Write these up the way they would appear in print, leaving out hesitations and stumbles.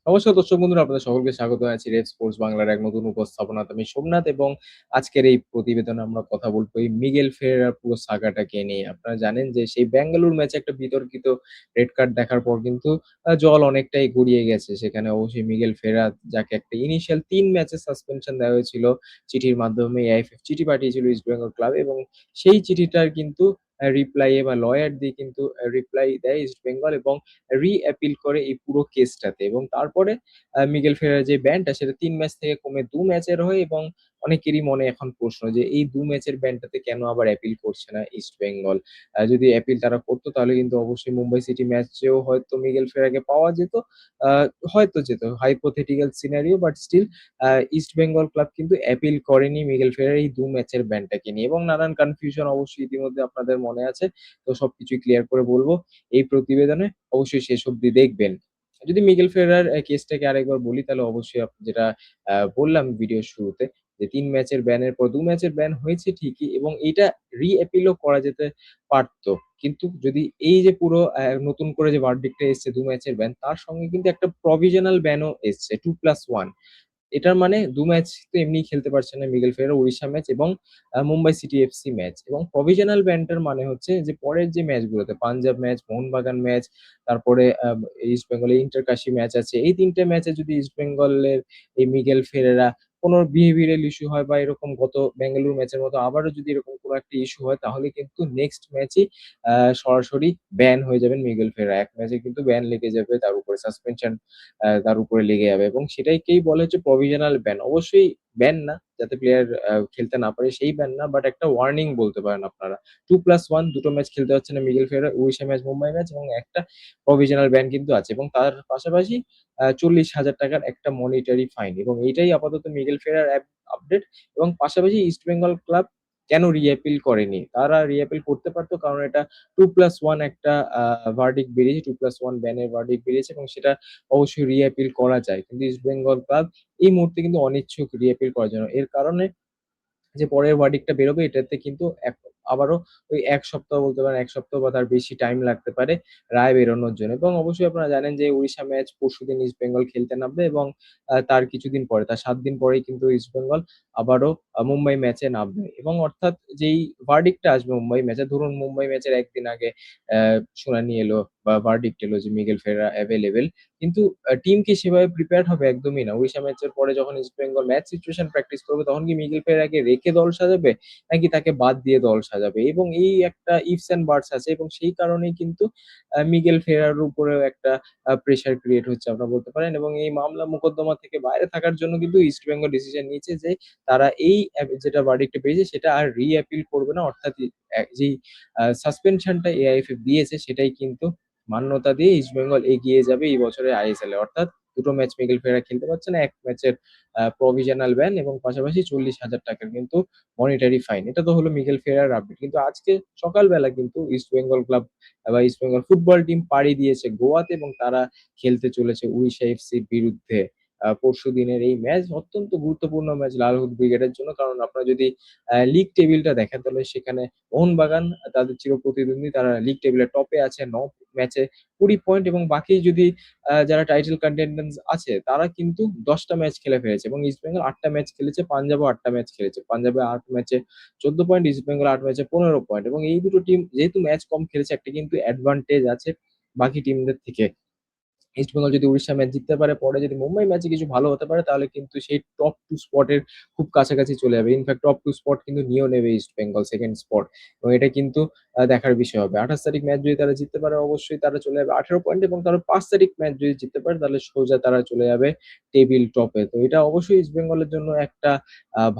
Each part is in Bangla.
নমস্কার দর্শক বন্ধুরা, আপনাদের সকলকে স্বাগত জানাচ্ছি রেড স্পোর্টস বাংলার এক নতুন উপস্থাপনাতে। আমি সোমনাথ এবং আজকের এই প্রতিবেদনে আমরা কথা বলবো এই মিগেল ফেরেরার পুরো সাগাটাকে নিয়ে। আপনারা জানেন যে সেই বেঙ্গালুরু ম্যাচে একটা বিতর্কিত রেড কার্ড দেখার পর কিন্তু জল অনেকটাই গড়িয়ে গেছে। সেখানে অবশ্যই মিগেল ফেরেরা, যাকে একটা ইনিশিয়াল ৩ ম্যাচের সাসপেনশন দেওয়া হয়েছিল চিঠির মাধ্যমে, এআইএফএফ চিঠি পাঠিয়েছিল ইস্ট বেঙ্গল ক্লাব এবং সেই চিঠিটার কিন্তু রিপ্লাই বা লয়ার দিয়ে কিন্তু রিপ্লাই দেয় ইস্ট বেঙ্গল এবং রি-অ্যাপিল করে এই পুরো কেসটাতে এবং তারপরে মিগেল ফেরার যে ব্যানটা সেটা ৩ ম্যাচ থেকে কমে ২ ম্যাচের হয় এবং অনেকেরই মনে এখন প্রশ্ন যে এই ২ ম্যাচের ব্যানটাতে কেন আবার অ্যাপিল করছে না ইস্ট বেঙ্গল? যদি অ্যাপিল তারা করত তাহলে কিন্তু অবশ্যই মুম্বাই সিটি ম্যাচেও হয়তো মিগেল ফেরারকে পাওয়া যেত। আ হয়তো যেত। hypothetical scenario but still a East Bengal club কিন্তু অ্যাপিল করেনি মিগেল ফেরার এই ২ ম্যাচের ব্যানটাকে নিয়ে এবং নানান কনফিউশন অবশ্যই ইতিমধ্যে আপনাদের মনে আছে। তো সবকিছুই ক্লিয়ার করে বলব এই প্রতিবেদনে। অবশ্যই শেষ অব্দি দেখবেন। যদি মিগেল ফেরার কেসটাকে আরেকবার বলি তাহলে অবশ্যই যেটা বললাম ভিডিওর শুরুতে যে ৩ ম্যাচের ব্যানের পর ২ ম্যাচের ব্যান হয়েছে ঠিকই এবং এইটা রি-অ্যাপিল ও করা যেতে পারত। কিন্তু যদি এই যে পুরো নতুন করে যে ভার্ডিক্ট টা এসছে ২ ম্যাচের ব্যান, তার সঙ্গে কিন্তু একটা প্রভিশনাল ব্যানও এসছে 2+1। এটার মানে ২ ম্যাচ তো এমনিই খেলতে পারছে না মিগেল ফেরার, ওড়িশা ম্যাচ এবং মুম্বাই সিটি এফসি ম্যাচ এবং প্রভিশনাল ব্যানটার মানে হচ্ছে যে পরের যে ম্যাচগুলোতে পাঞ্জাব ম্যাচ, মোহনবাগান ম্যাচ, তারপরে ইস্ট বেঙ্গলের ইন্টার-কাশি ম্যাচ আছে। এই ৩ টে ম্যাচে যদি ইস্ট বেঙ্গলের এই মিগেল ফেরেরা কোনো বিহেভিয়ারাল ইস্যু হয় বা এরকম গত বেঙ্গালুরু ম্যাচের মতো আবারও যদি এরকম কোনো একটা ইস্যু হয় তাহলে কিন্তু নেক্সট ম্যাচই সরাসরি ব্যান হয়ে যাবেন মিগেল ফেরেরা। এক ম্যাচে কিন্তু ব্যান লেগে যাবে, তার উপরে সাসপেনশন তার উপরে লেগে যাবে এবং সেটাইকেই বলা হচ্ছে প্রভিশনাল ব্যান। অবশ্যই ব্যান না, যাতে প্লেয়ার খেলতে না পারে সেই ব্যান না, বাট একটা ওয়ার্নিং বলতে পারেন আপনারা। 2+1 দুটো ম্যাচ খেলতে পারছে না Miguel Ferreira, Odisha match, Mumbai match এবং একটা প্রভিশনাল ব্যান কিন্তু আছে এবং তার পাশাপাশি ৳৪০,০০০ একটা মনিটারি ফাইন এবং এইটাই আপাতত মিগেল ফেরার আপডেট এবং পাশাপাশি ইস্ট বেঙ্গল ক্লাব কেন রি-অ্যাপিল করেনি? তারা রি-অ্যাপিল করতে পারত, কারণ এটা 2+1 একটা ভার্ডিক্ট বেরিয়েছে, 2+1 ব্যানের ভার্ডিক্ট বেরিয়েছে এবং সেটা অবশ্যই রি-অ্যাপিল করা যায়। কিন্তু ইস্ট বেঙ্গল ক্লাব এই মুহূর্তে কিন্তু অনিচ্ছুক রি-অ্যাপিল করার জন্য। এর কারণে যে পরের ভার্ডিক্টটা বেরোবে এটাতে কিন্তু আবারও ওই ১ সপ্তাহ বলতে পারেন, ১ সপ্তাহ বা তার বেশি টাইম লাগতে পারে রায় বেরোনোর জন্য এবং অবশ্যই আপনারা জানেন যে ওড়িশা ম্যাচ পরশুদিন ইস্ট বেঙ্গল খেলতে নামবে এবং তার কিছুদিন পরে, তার ৭ দিন পরেই কিন্তু ইস্ট বেঙ্গল আবারও মুম্বাই ম্যাচে নামবে এবং অর্থাৎ যেই ভার্ডিক্টটা আসবে মুম্বাই ম্যাচে, ধরুন মুম্বাই ম্যাচের ১ দিন আগে অ্যা শুনানি এলো বা ভার্ডিক্ট এলো যে মিগেল ফেরেরা এভেইলেবল। কিন্তু টিম কি সেভাবে প্রিপেয়ার্ড হবে? একদমই না। ওড়িশা ম্যাচের পরে যখন east Bengal match situation practice করবে তখন কি মিগেল ফেরেরাকে রেখে দল সাজাবে? নাকি তাকে বাদ দিয়ে দল সাজাবে? এবং এই একটা ইফস অ্যান্ড বাটস আছে এবং সেই কারণেই কিন্তু মিগেল ফেরার উপরেও একটা প্রেশার ক্রিয়েট হচ্ছে আপনারা বলতে পারেন এবং এই মামলা মোকদ্দমা থেকে বাইরে থাকার জন্য কিন্তু ইস্ট বেঙ্গল ডিসিশন নিয়েছে যে তারা এই যেটা ভার্ডিক্ট পেয়েছে সেটা আর রি-অ্যাপিল করবে না। অর্থাৎ যেই সাসপেনশনটা এআইএফএফ দিয়েছে সেটাই কিন্তু মান্যতা দিয়ে ইস্ট বেঙ্গল এগিয়ে যাবে এই বছরের আইএসএল এ। অর্থাৎ ২ টো ম্যাচ মিগেল ফেরেরা খেলতে পারছে না। ১ ম্যাচের প্রভিশনাল ব্যান এবং পাশাপাশি ৳৪০,০০০ কিন্তু মনিটারি ফাইন। এটা তো হলো মিগেল ফেরার আপডেট। কিন্তু আজকে সকালবেলা কিন্তু ইস্ট বেঙ্গল ক্লাব বা ইস্ট বেঙ্গল ফুটবল টিম পাড়ি দিয়েছে গোয়াতে এবং তারা খেলতে চলেছে উড়িষ্যা এফসির বিরুদ্ধে। পরশুদিনের এই ম্যাচ অত্যন্ত গুরুত্বপূর্ণ ম্যাচ লালহুদ ব্রিগেডের জন্য। কারণ আপনারা যদি লিগ টেবিলটা দেখেন তাহলে সেখানে মোহনবাগান তাদের চিরপ্রতিদ্বন্দ্বী, তারা লিগ টেবিলের টপে আছে ৯ ম্যাচে ২০ পয়েন্ট এবং বাকি যদি যারা টাইটেল কনটেন্ডেন্টস আছে তারা কিন্তু ১০ টা ম্যাচ খেলে ফেলেছে এবং ইস্ট বেঙ্গল ৮ টা ম্যাচ খেলেছে, পাঞ্জাবও ৮ টা ম্যাচ খেলেছে। পাঞ্জাবে ৮ ম্যাচে ১৪ পয়েন্ট, ইস্ট বেঙ্গল ৮ ম্যাচে ১৫ পয়েন্ট এবং এই দুটো টিম যেহেতু ম্যাচ কম খেলেছে একটা কিন্তু অ্যাডভান্টেজ আছে বাকি টিমদের থেকে। ইস্ট বেঙ্গল যদি উড়িষ্যা ম্যাচ জিততে পারে, পরে যদি মুম্বাই ম্যাচে কিছু ভালো হতে পারে তাহলে কিন্তু সেই টপ 2 স্পটের খুব কাছাকাছি চলে যাবে। ইনফেক্ট টপ 2 স্পট কিন্তু নিয়েও নেবে ইস্ট বেঙ্গল 2nd স্পট এবং এটা কিন্তু দেখার বিষয় হবে। ২৮ তারিখ ম্যাচ যদি তারা জিততে পারে অবশ্যই তারা চলে যাবে ১৮ পয়েন্ট এবং তারা ৫ তারিখ ম্যাচ যদি জিততে পারে তাহলে সোজা তারা চলে যাবে টেবিল টপে। তো এটা অবশ্যই ইস্ট বেঙ্গলের জন্য একটা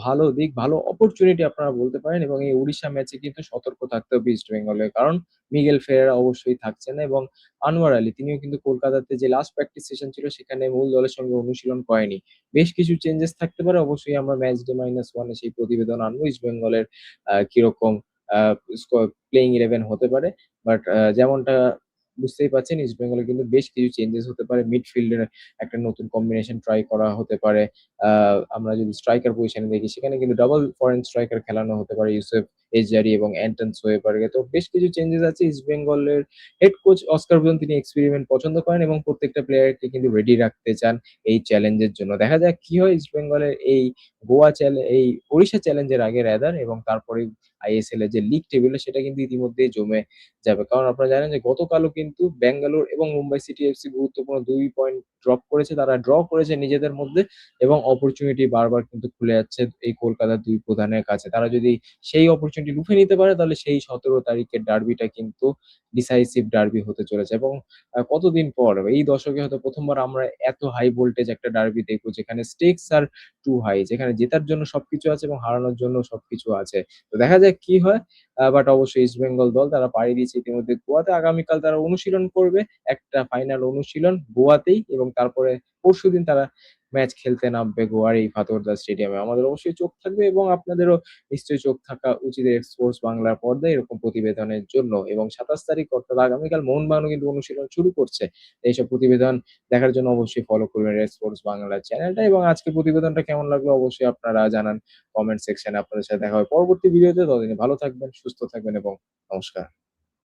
ভালো দিক, ভালো অপরচুনিটি আপনারা বলতে পারেন এবং এই উড়িষ্যা ম্যাচে কিন্তু সতর্ক থাকতে হবে ইস্ট বেঙ্গলের। কারণ মিগেল ফেরেরা অবশ্যই থাকছে না এবং আনোয়ার আলী তিনিও কিন্তু কলকাতাতে যে লাস্ট প্র্যাকটিস সেশন ছিল সেখানে মূল দলের সঙ্গে অনুশীলন করেনি। বেশ কিছু চেঞ্জেস থাকতে পারে। অবশ্যই আমরা ম্যাচ ডে -1 এ সেই প্রতিবেদন আনবো। ইস্ট বেঙ্গলের কিরকম আ প্লেইং 11 হতে পারে। বাট যেমনটা বুঝতেই পারছেন ইস্ট বেঙ্গলে কিন্তু বেশ কিছু চেঞ্জেস হতে পারে। মিডফিল্ডের একটা নতুন কম্বিনেশন ট্রাই করা হতে পারে। আ আমরা যদি স্ট্রাইকার পজিশনে দেখি সেখানে কিন্তু ডাবল ফরেন স্ট্রাইকার খেলানো হতে পারে। ইউসেফ এজারি এবং অ্যান্টন সোয়েবার্গে। তো বেশ কিছু চেঞ্জেস আছে। ইস্ট বেঙ্গলের হেড কোচ অস্কার ব্রুন তিনি এক্সপেরিমেন্ট পছন্দ করেন এবং প্রত্যেকটা প্লেয়ারকে কিন্তু রেডি রাখতে চান এই চ্যালেঞ্জের জন্য। দেখা যাক কি হয় ইস্ট বেঙ্গলের এই ওড়িশা চ্যালেঞ্জের আগে রাদার এবং তারপরে আইএসএল এর যে লিগ টেবিলে সেটা কিন্তু ইতিমধ্যেই জমে যাবে। কারণ আপনারা জানেন যে গতকালও কিন্তু ব্যাঙ্গালোর এবং মুম্বাই সিটি এফসি গুরুত্বপূর্ণ ২ পয়েন্ট ড্রপ করেছে। তারা ড্র করেছে নিজেদের মধ্যে এবং অপরচুনিটি বারবার কিন্তু খুলে যাচ্ছে এই কলকাতার ২ প্রধানের কাছে। তারা যদি সেই অপরচুনিটি লুফে নিতে পারে তাহলে সেই ১৭ তারিখের ডার্বিটা কিন্তু ডিসাইসিভ ডার্বি হতে চলেছে এবং কতদিন পর এই দশকে হয়তো ১ম বার আমরা এত হাই ভোল্টেজ একটা ডার্বি দেখব যেখানে স্টেকস আর টু হাই, যেখানে জেতার জন্য সবকিছু আছে এবং হারানোর জন্য সবকিছু আছে। তো দেখা যাক কি হয়। বাট অবশ্যই ইস্ট বেঙ্গল দল তারা পাড়ি দিয়েছে ইতিমধ্যে গোয়াতে। আগামীকাল তারা অনুশীলন করবে। একটা ফাইনাল অনুশীলন গোয়াতেই এবং তারপরে পরশুদিন তারা ম্যাচ খেলতে নামবে গোয়ার এই ফাতেহরদার স্টেডিয়ামে। আমাদের অবশ্যই চোখ থাকবে এবং আপনাদেরও নিশ্চয়ই চোখ থাকা উচিত স্পোর্টস বাংলার পর্দায় এরকম প্রতিবেদনের জন্য এবং ২৭ তারিখ অর্থাৎ আগামীকাল মোহনবাগানও কিন্তু অনুশীলন শুরু করছে। এইসব প্রতিবেদন দেখার জন্য অবশ্যই ফলো করবেন রেড স্পোর্টস বাংলা চ্যানেলটা এবং আজকের প্রতিবেদনটা কেমন লাগলো অবশ্যই আপনারা জানান কমেন্ট সেকশনে। আপনাদের সাথে দেখা হবে পরবর্তী ভিডিওতে। ততদিন ভালো থাকবেন, সুস্থ থাকবেন এবং নমস্কার।